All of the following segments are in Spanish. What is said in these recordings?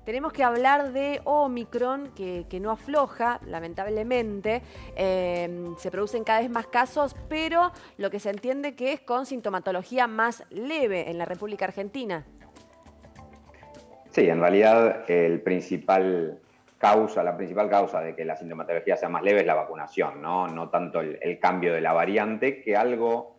Tenemos que hablar de Omicron, que no afloja, lamentablemente. Se producen cada vez más casos, pero lo que se entiende que es con sintomatología más leve en la República Argentina. Sí, en realidad la principal causa de que la sintomatología sea más leve es la vacunación, no tanto el cambio de la variante, que algo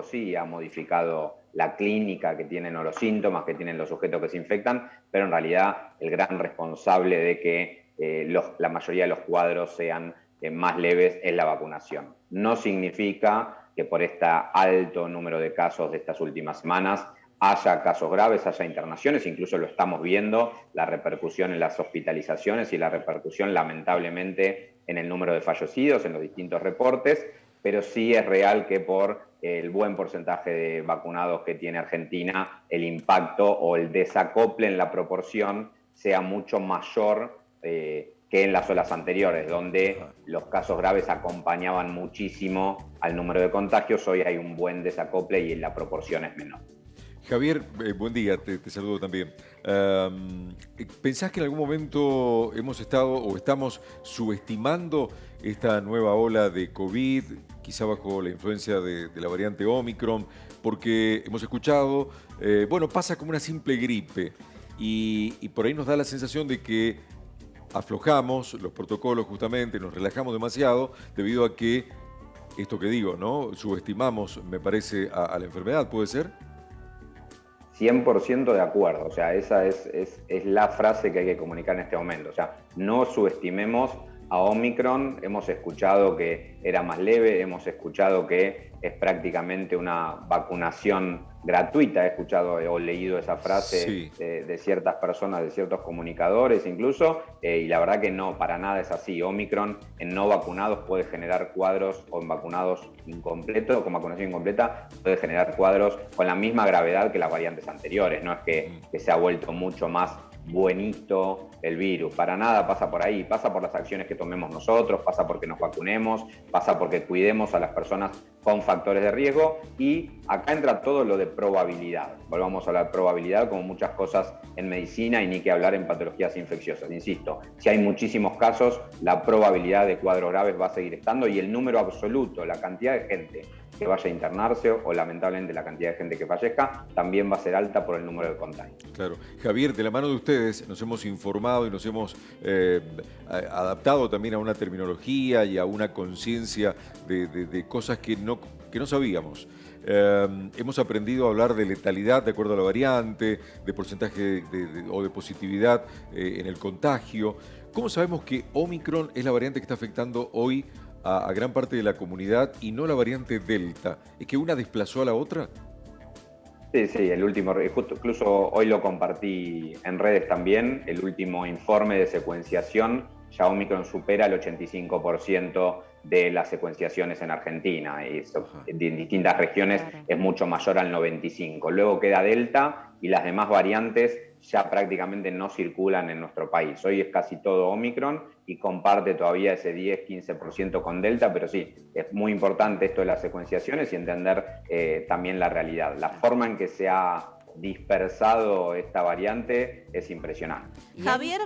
sí ha modificado la clínica que tienen o los síntomas que tienen los sujetos que se infectan, pero en realidad el gran responsable de que la mayoría de los cuadros sean más leves es la vacunación. No significa que por este alto número de casos de estas últimas semanas haya casos graves, haya internaciones, incluso lo estamos viendo, la repercusión en las hospitalizaciones y la repercusión lamentablemente en el número de fallecidos en los distintos reportes, pero sí es real que por el buen porcentaje de vacunados que tiene Argentina, el impacto o el desacople en la proporción sea mucho mayor que en las olas anteriores, donde los casos graves acompañaban muchísimo al número de contagios. Hoy hay un buen desacople y la proporción es menor. Javier, buen día, te saludo también. ¿Pensás que en algún momento hemos estado o estamos subestimando esta nueva ola de COVID, quizá bajo la influencia de la variante Omicron? Porque hemos escuchado, bueno, pasa como una simple gripe y por ahí nos da la sensación de que aflojamos los protocolos justamente, nos relajamos demasiado debido a que, esto que digo, ¿no? Subestimamos, me parece, a la enfermedad, ¿puede ser? 100% de acuerdo, o sea, esa es la frase que hay que comunicar en este momento, o sea, no subestimemos a Omicron, hemos escuchado que era más leve, hemos escuchado que es prácticamente una vacunación gratuita, he escuchado o leído esa frase Sí. de ciertas personas, de ciertos comunicadores incluso, y la verdad que no, para nada es así. Omicron en no vacunados puede generar cuadros, o en vacunados incompletos, con vacunación incompleta, puede generar cuadros con la misma gravedad que las variantes anteriores, no es que se ha vuelto mucho más buenito el virus, para nada pasa por ahí, pasa por las acciones que tomemos nosotros, pasa porque nos vacunemos, pasa porque cuidemos a las personas con factores de riesgo, y acá entra todo lo de probabilidad. Volvamos a la probabilidad como muchas cosas en medicina y ni que hablar en patologías infecciosas. Insisto, si hay muchísimos casos, la probabilidad de cuadros graves va a seguir estando, y el número absoluto, la cantidad de gente que vaya a internarse o lamentablemente la cantidad de gente que fallezca también va a ser alta por el número de contagios. Claro. Javier, de la mano de ustedes nos hemos informado y nos hemos adaptado también a una terminología y a una conciencia de cosas que no sabíamos. Hemos aprendido a hablar de letalidad de acuerdo a la variante, de porcentaje o de positividad en el contagio. ¿Cómo sabemos que Omicron es la variante que está afectando hoy a gran parte de la comunidad y no la variante Delta? ¿Es que una desplazó a la otra? Sí, sí, el último, justo, incluso hoy lo compartí en redes también, el último informe de secuenciación, ya Omicron supera el 85% de las secuenciaciones en Argentina, y eso, en distintas regiones es mucho mayor al 95%. Luego queda Delta y las demás variantes ya prácticamente no circulan en nuestro país. Hoy es casi todo Omicron y comparte todavía ese 10-15% con Delta, pero sí, es muy importante esto de las secuenciaciones y entender también la realidad. La forma en que se ha dispersado esta variante es impresionante. Javier,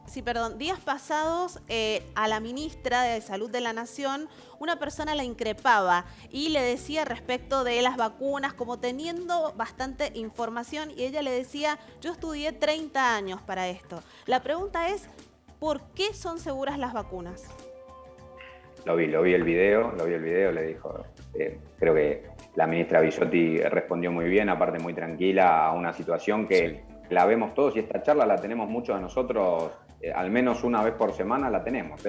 sí, perdón, días pasados a la ministra de Salud de la Nación, una persona la increpaba y le decía respecto de las vacunas, como teniendo bastante información, y ella le decía, yo estudié 30 años para esto. La pregunta es, ¿por qué son seguras las vacunas? Lo vi el video, le dijo, creo que la ministra Bisotti respondió muy bien, aparte muy tranquila, a una situación que la vemos todos, y esta charla la tenemos muchos de nosotros, al menos una vez por semana la tenemos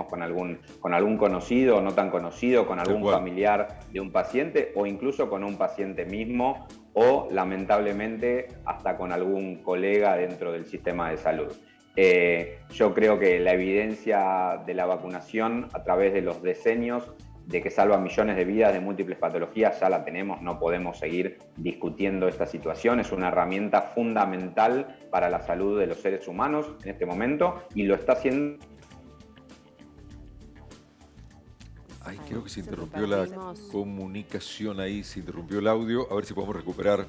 con algún conocido, no tan conocido, con algún familiar de un paciente, o incluso con un paciente mismo, o lamentablemente hasta con algún colega dentro del sistema de salud. Yo creo que la evidencia de la vacunación a través de los decenios de que salva millones de vidas de múltiples patologías ya la tenemos, no podemos seguir discutiendo esta situación, es una herramienta fundamental para la salud de los seres humanos en este momento, y lo está haciendo. Ay, creo que se interrumpió la comunicación ahí, se interrumpió el audio, a ver si podemos recuperar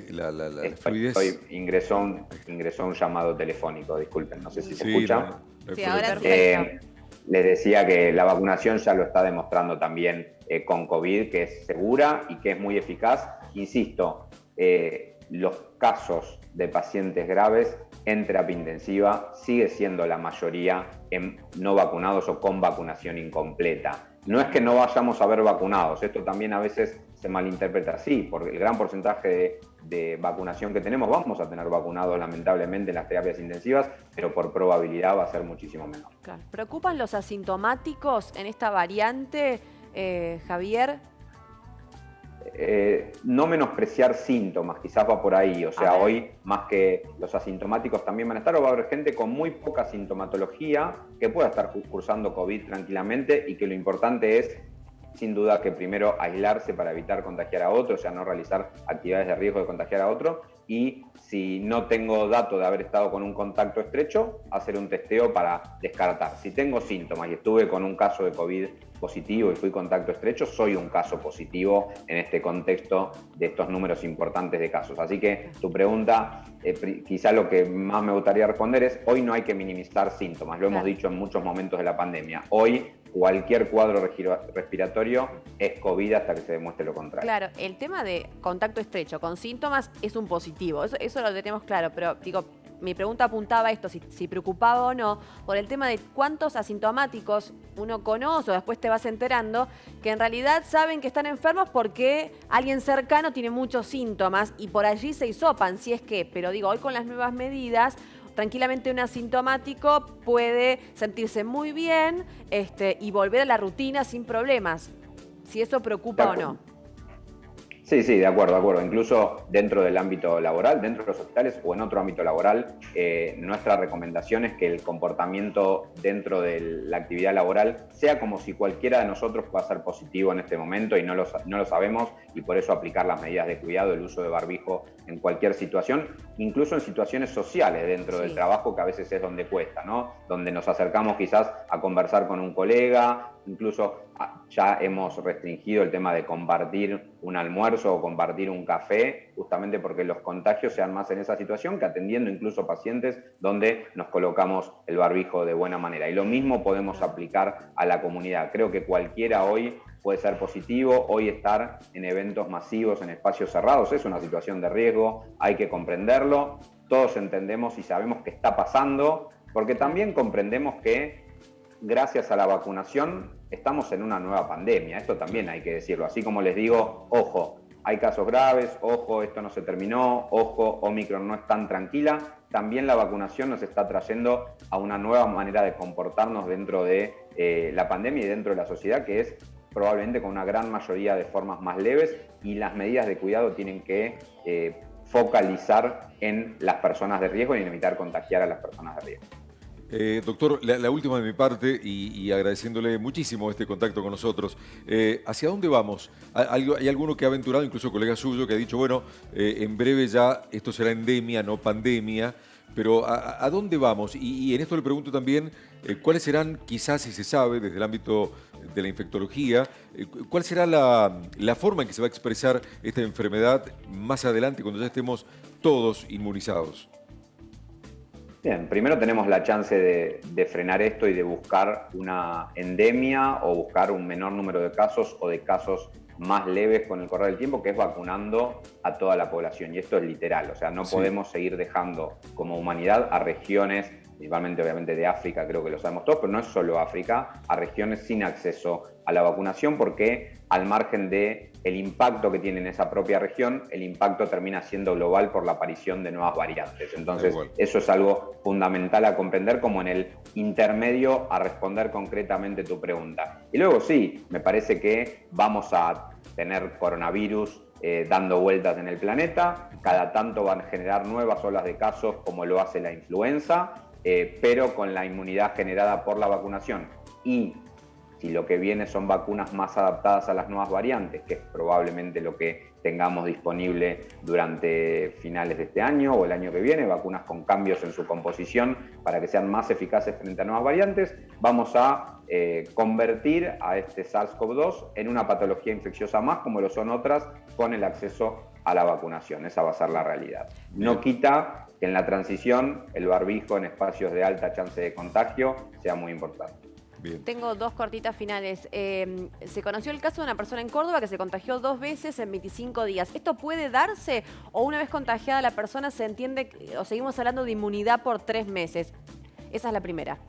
la fluidez. Ingresó un llamado telefónico, disculpen, no sé si se Sí, escucha. no hay Sí, problema. ahora sí. Les decía que la vacunación ya lo está demostrando también con COVID, que es segura y que es muy eficaz. Insisto, los casos de pacientes graves en terapia intensiva sigue siendo la mayoría en no vacunados o con vacunación incompleta. No es que no vayamos a ver vacunados, esto también a veces se malinterpreta así, por el gran porcentaje de vacunación que tenemos, vamos a tener vacunados lamentablemente en las terapias intensivas, pero por probabilidad va a ser muchísimo menor. Claro. ¿Preocupan los asintomáticos en esta variante, Javier? No menospreciar síntomas, quizás va por ahí, o sea, A ver. hoy más que los asintomáticos también van a estar, o va a haber gente con muy poca sintomatología que pueda estar cursando COVID tranquilamente y que lo importante es, sin duda, que primero aislarse para evitar contagiar a otro, o sea, no realizar actividades de riesgo de contagiar a otro, y si no tengo dato de haber estado con un contacto estrecho, hacer un testeo para descartar. Si tengo síntomas y estuve con un caso de COVID positivo y fui contacto estrecho, soy un caso positivo en este contexto de estos números importantes de casos. Así que tu pregunta, quizá lo que más me gustaría responder es, hoy no hay que minimizar síntomas, lo hemos dicho en muchos momentos de la pandemia. Hoy cualquier cuadro respiratorio es COVID hasta que se demuestre lo contrario. Claro, el tema de contacto estrecho con síntomas es un positivo, eso lo tenemos claro, pero digo, mi pregunta apuntaba a esto, si preocupaba o no, por el tema de cuántos asintomáticos uno conoce o después te vas enterando que en realidad saben que están enfermos porque alguien cercano tiene muchos síntomas y por allí se hisopan, si es que, pero digo, hoy con las nuevas medidas, tranquilamente un asintomático puede sentirse muy bien y volver a la rutina sin problemas, si eso preocupa o no. Sí, de acuerdo. Incluso dentro del ámbito laboral, dentro de los hospitales o en otro ámbito laboral, nuestra recomendación es que el comportamiento dentro de la actividad laboral sea como si cualquiera de nosotros pueda ser positivo en este momento y no lo sabemos, y por eso aplicar las medidas de cuidado, el uso de barbijo en cualquier situación, incluso en situaciones sociales dentro del trabajo, que a veces es donde cuesta, ¿no? Donde nos acercamos quizás a conversar con un colega, incluso ya hemos restringido el tema de compartir un almuerzo o compartir un café, justamente porque los contagios sean más en esa situación que atendiendo incluso pacientes donde nos colocamos el barbijo de buena manera. Y lo mismo podemos aplicar a la comunidad. Creo que cualquiera hoy puede ser positivo, hoy estar en eventos masivos, en espacios cerrados, es una situación de riesgo, hay que comprenderlo, todos entendemos y sabemos qué está pasando, porque también comprendemos que gracias a la vacunación estamos en una nueva pandemia, esto también hay que decirlo, así como les digo, ojo, hay casos graves, ojo, esto no se terminó, ojo, Omicron no es tan tranquila, también la vacunación nos está trayendo a una nueva manera de comportarnos dentro de la pandemia y dentro de la sociedad, que es probablemente con una gran mayoría de formas más leves, y las medidas de cuidado tienen que focalizar en las personas de riesgo y en evitar contagiar a las personas de riesgo. Doctor, la última de mi parte y agradeciéndole muchísimo este contacto con nosotros. ¿Hacia dónde vamos? ¿Hay alguno que ha aventurado, incluso colega suyo, que ha dicho, bueno, en breve ya esto será endemia, no pandemia, pero ¿a dónde vamos? Y en esto le pregunto también, ¿cuáles serán, quizás si se sabe, desde el ámbito de la infectología, cuál será la forma en que se va a expresar esta enfermedad más adelante, cuando ya estemos todos inmunizados? Bien, primero tenemos la chance de frenar esto y de buscar una endemia o buscar un menor número de casos o de casos más leves con el correr del tiempo, que es vacunando a toda la población. Y esto es literal, o sea, no podemos seguir dejando como humanidad a regiones, principalmente obviamente de África, creo que lo sabemos todos, pero no es solo África, a regiones sin acceso a la vacunación, porque al margen de el impacto que tiene en esa propia región, el impacto termina siendo global por la aparición de nuevas variantes. Entonces, eso es algo fundamental a comprender como en el intermedio a responder concretamente tu pregunta. Y luego sí, me parece que vamos a tener coronavirus dando vueltas en el planeta, cada tanto van a generar nuevas olas de casos como lo hace la influenza, pero con la inmunidad generada por la vacunación. Y si lo que viene son vacunas más adaptadas a las nuevas variantes, que es probablemente lo que tengamos disponible durante finales de este año o el año que viene, vacunas con cambios en su composición para que sean más eficaces frente a nuevas variantes, vamos a convertir a este SARS-CoV-2 en una patología infecciosa más, como lo son otras, con el acceso a la vacunación. Esa va a ser la realidad. No quita que en la transición el barbijo en espacios de alta chance de contagio sea muy importante. Bien. Tengo dos cortitas finales. Se conoció el caso de una persona en Córdoba que se contagió 2 veces en 25 días. ¿Esto puede darse o una vez contagiada la persona se entiende o seguimos hablando de inmunidad por 3 meses? Esa es la primera.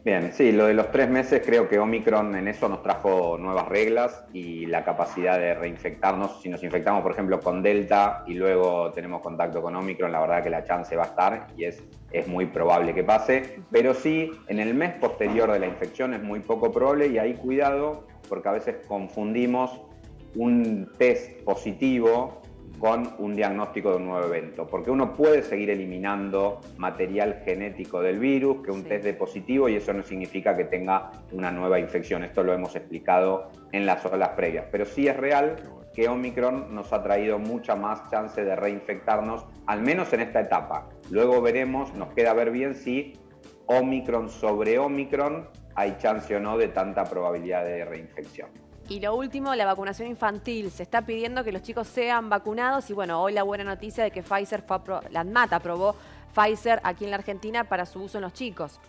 Bien, sí, lo de los 3 meses creo que Omicron en eso nos trajo nuevas reglas y la capacidad de reinfectarnos. Si nos infectamos, por ejemplo, con Delta y luego tenemos contacto con Omicron, la verdad que la chance va a estar y es muy probable que pase. Pero sí, en el mes posterior de la infección es muy poco probable y ahí cuidado porque a veces confundimos un test positivo con un diagnóstico de un nuevo evento, porque uno puede seguir eliminando material genético del virus, que un test de positivo, y eso no significa que tenga una nueva infección. Esto lo hemos explicado en las olas previas, pero sí es real que Omicron nos ha traído mucha más chance de reinfectarnos, al menos en esta etapa. Luego veremos, nos queda ver bien si Omicron sobre Omicron hay chance o no de tanta probabilidad de reinfección. Y lo último, la vacunación infantil. Se está pidiendo que los chicos sean vacunados y bueno, hoy la buena noticia de que Pfizer la ANMAT aprobó Pfizer aquí en la Argentina para su uso en los chicos.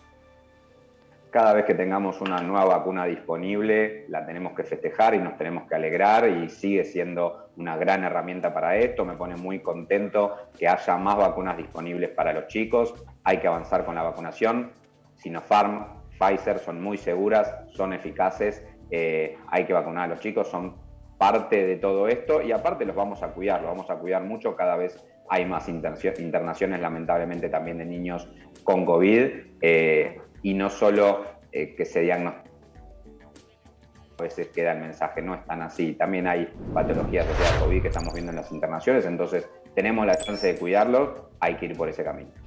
Cada vez que tengamos una nueva vacuna disponible, la tenemos que festejar y nos tenemos que alegrar y sigue siendo una gran herramienta para esto. Me pone muy contento que haya más vacunas disponibles para los chicos. Hay que avanzar con la vacunación. Sinopharm, Pfizer son muy seguras, son eficaces. Hay que vacunar a los chicos, son parte de todo esto y aparte los vamos a cuidar mucho. Cada vez hay más internaciones lamentablemente también de niños con COVID y no solo que se diagnostican. A veces queda el mensaje, no es tan así, también hay patologías asociadas a COVID que estamos viendo en las internaciones, entonces tenemos la chance de cuidarlos, hay que ir por ese camino.